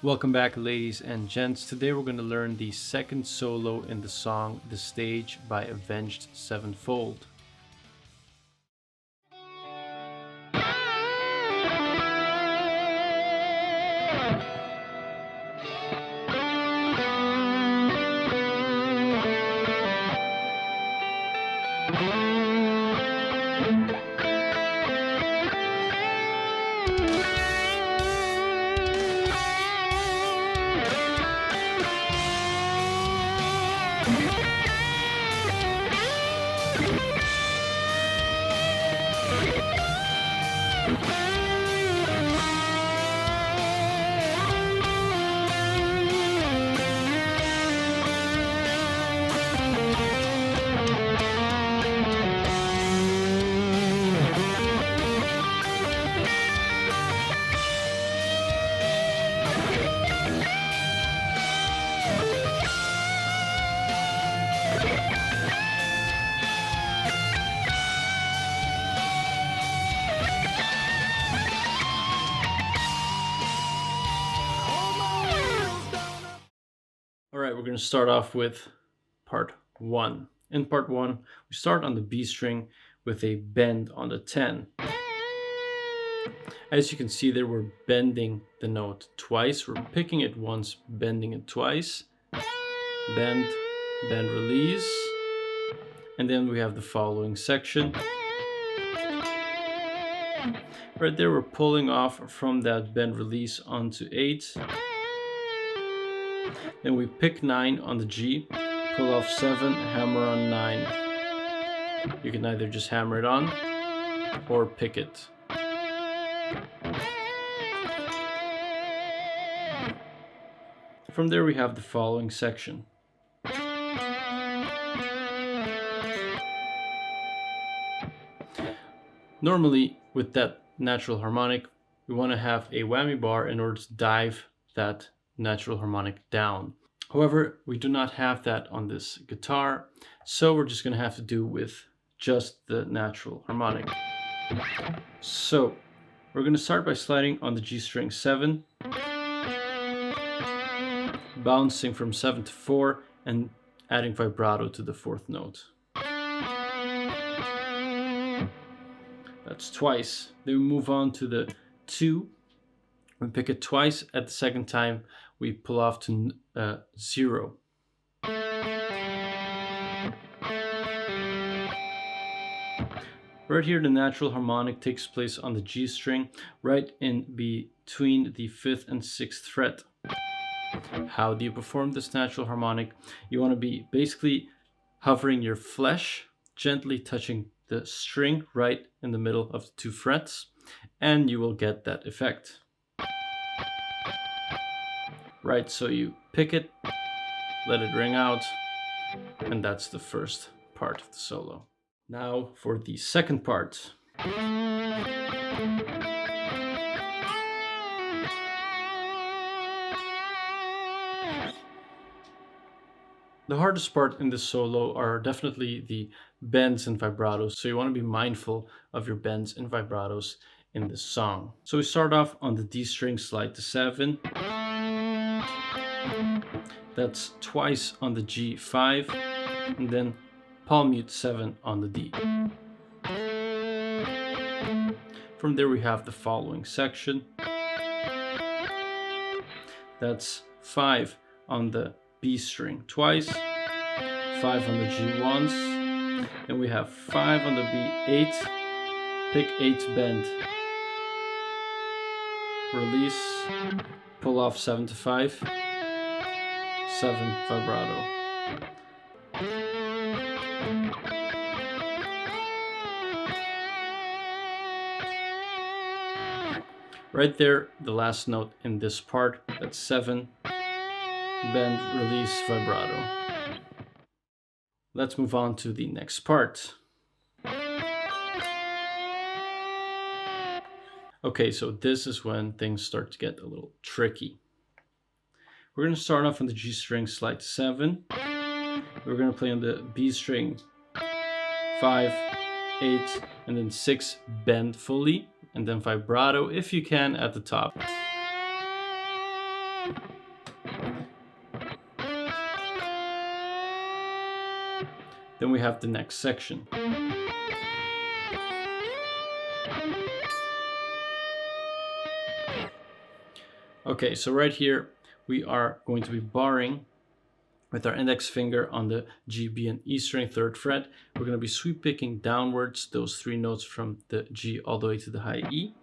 Welcome back, ladies and gents. Today we're going to learn the second solo in the song The Stage by Avenged Sevenfold. Alright, we're going to start off with part 1. In part 1, we start on the B string with a bend on the 10. As you can see there, we're bending the note twice. We're picking it once, bending it twice. Bend, bend, release. And then we have the following section. Right there, we're pulling off from that bend release onto 8. Then we pick 9 on the G, pull off 7, hammer on 9. You can either just hammer it on or pick it. From there we have the following section. Normally with that natural harmonic, we want to have a whammy bar in order to dive that natural harmonic down. However, we do not have that on this guitar, so we're just going to have to do with just the natural harmonic. So we're going to start by sliding on the G string 7, bouncing from 7 to 4 and adding vibrato to the 4th note. That's twice. Then we move on to the 2. We pick it twice. At the second time, we pull off to 0. Right here, the natural harmonic takes place on the G string, right in between the 5th and 6th fret. How do you perform this natural harmonic? You want to be basically hovering your flesh, gently touching the string right in the middle of the 2 frets, and you will get that effect. Right, so you pick it, let it ring out, and that's the first part of the solo. Now for the second part. The hardest part in this solo are definitely the bends and vibratos, so you want to be mindful of your bends and vibratos in this song. So we start off on the D string, slide to 7. That's twice on the G5, and then palm mute 7 on the D. From there we have the following section. That's 5 on the B string twice, 5 on the G once, and we have 5 on the B8, pick 8, bend, release, pull off 7 to 5, 7 vibrato. Right there, the last note in this part, that's 7, bend, release, vibrato. Let's move on to the next part. Okay, so this is when things start to get a little tricky. We're going to start off on the G string, slide to 7. We're going to play on the B string 5, 8, and then 6, bend fully, and then vibrato if you can at the top. Then we have the next section. Okay, so right here we are going to be barring with our index finger on the G, B, and E string 3rd fret. We're going to be sweep picking downwards those 3 notes from the G all the way to the high E.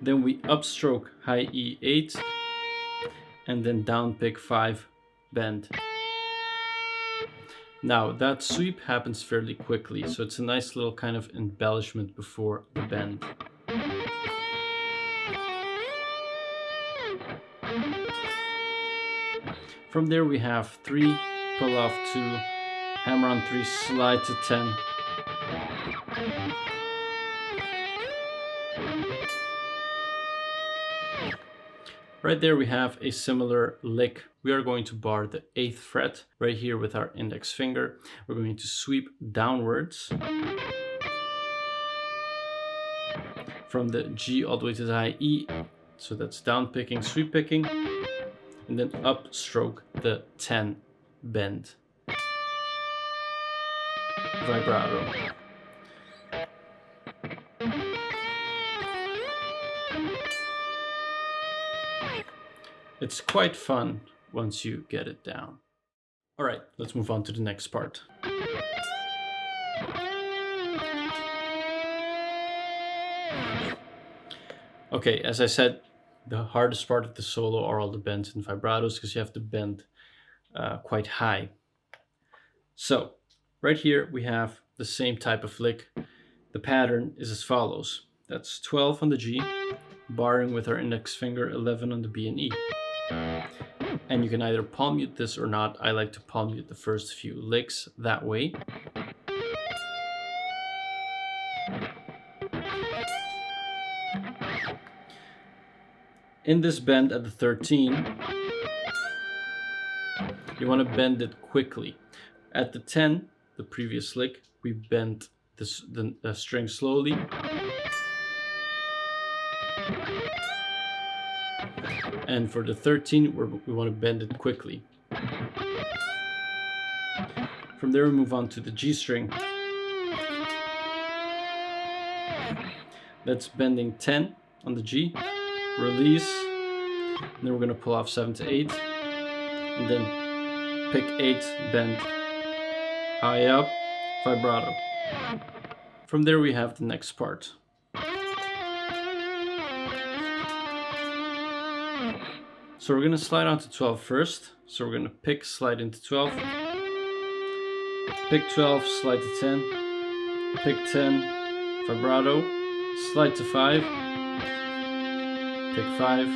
Then we upstroke high E8 and then down pick 5, bend. Now that sweep happens fairly quickly, so it's a nice little kind of embellishment before the bend. From there we have 3, pull off 2, hammer on 3, slide to 10. Right there we have a similar lick. We are going to bar the 8th fret right here with our index finger. We're going to sweep downwards from the G all the way to the high E. So that's down picking, sweep picking, and then upstroke the 10, bend. Vibrato. It's quite fun once you get it down. All right, let's move on to the next part. Okay, as I said, the hardest part of the solo are all the bends and vibratos because you have to bend quite high. So right here we have the same type of lick. The pattern is as follows. That's 12 on the G, barring with our index finger, 11 on the B and E. And you can either palm mute this or not. I like to palm mute the first few licks that way. In this bend at the 13, you want to bend it quickly. At the 10, the previous lick, we bent the string slowly. And for the 13, we want to bend it quickly. From there, we move on to the G string. That's bending 10 on the G, release, and then we're going to pull off 7 to 8, and then pick 8, bend, high up, vibrato. From there, we have the next part. So we're going to slide on to 12 first. So we're going to pick, slide into 12, pick 12, slide to 10, pick 10, vibrato, slide to 5, pick 5,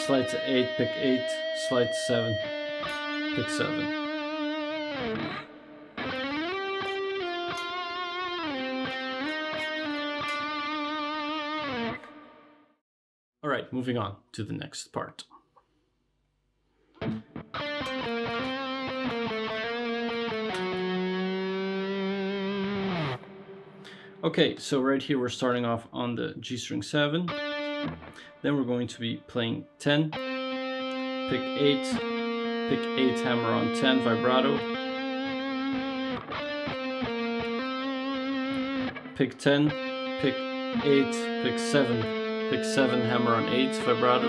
slide to 8, pick 8, slide to 7, pick 7. All right, moving on to the next part. Okay, so right here we're starting off on the G string 7. Then we're going to be playing 10, pick 8, hammer on 10, vibrato, pick 10, pick 8, pick 7. Pick 7, hammer on 8, vibrato.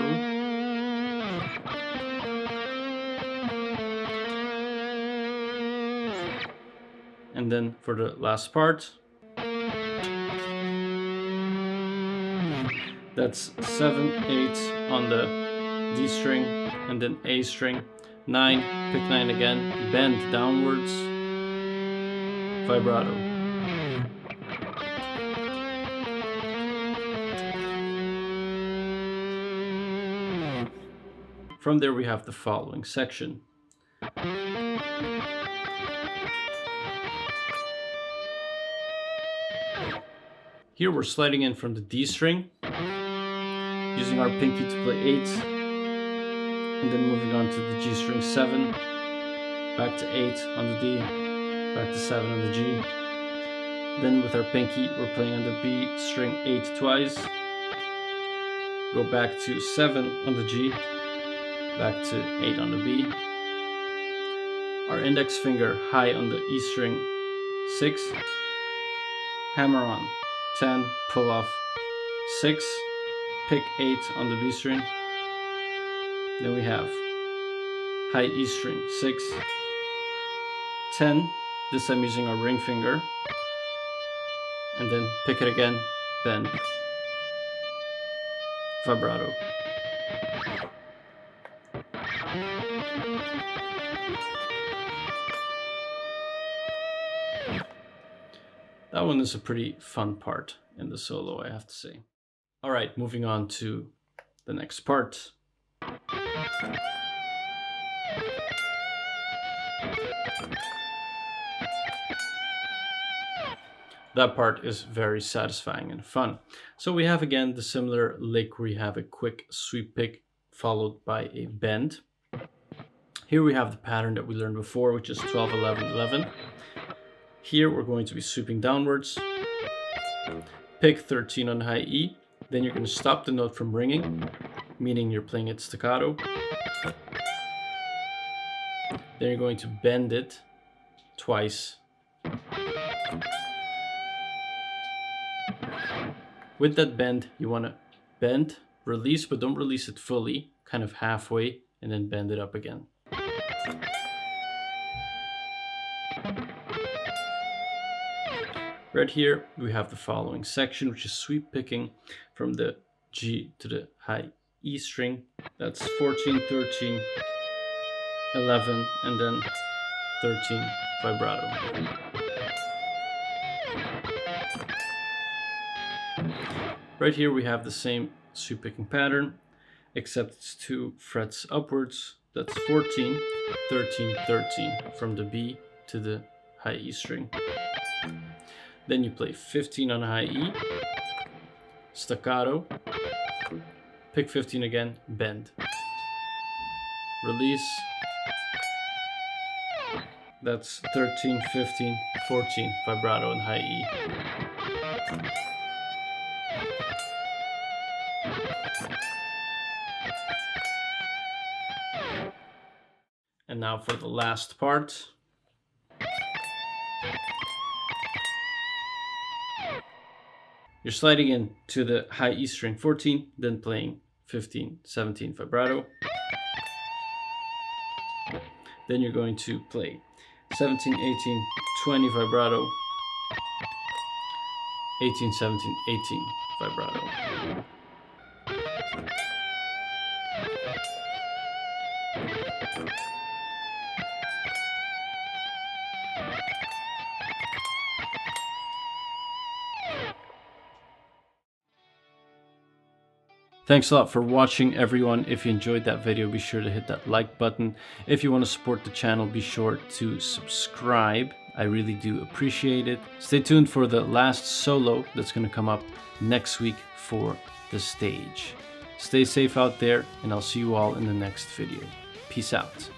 And then for the last part, that's 7, 8 on the D string, and then A string, 9, pick 9 again, bend downwards, vibrato. From there we have the following section. Here we're sliding in from the D string, using our pinky to play 8, and then moving on to the G string 7, back to 8 on the D, back to 7 on the G. Then with our pinky we're playing on the B string 8 twice, go back to 7 on the G, back to 8 on the B, our index finger high on the E string 6, hammer on 10, pull off 6, pick 8 on the B string. Then we have high E string 6, 10, this time using our ring finger, and then pick it again, bend, vibrato. That one is a pretty fun part in the solo, I have to say. All right, moving on to the next part. That part is very satisfying and fun. So we have again the similar lick where you have a quick sweep pick followed by a bend. Here we have the pattern that we learned before, which is 12, 11, 11. Here we're going to be sweeping downwards, pick 13 on high E, then you're going to stop the note from ringing, meaning you're playing it staccato. Then you're going to bend it twice. With that bend, you want to bend, release, but don't release it fully, kind of halfway, and then bend it up again. Right here, we have the following section, which is sweep picking from the G to the high E string. That's 14, 13, 11, and then 13 vibrato. Right here we have the same sweep picking pattern, except it's 2 frets upwards. That's 14, 13, 13 from the B to the high E string. Then you play 15 on high E, staccato, pick 15 again, bend, release. That's 13, 15, 14 vibrato in high E. And now for the last part. You're sliding in to the high E string 14, then playing 15, 17 vibrato. Then you're going to play 17, 18, 20 vibrato, 18, 17, 18 vibrato. Thanks a lot for watching, everyone. If you enjoyed that video, be sure to hit that like button. If you want to support the channel, be sure to subscribe. I really do appreciate it. Stay tuned for the last solo that's going to come up next week for the stage. Stay safe out there, and I'll see you all in the next video. Peace out.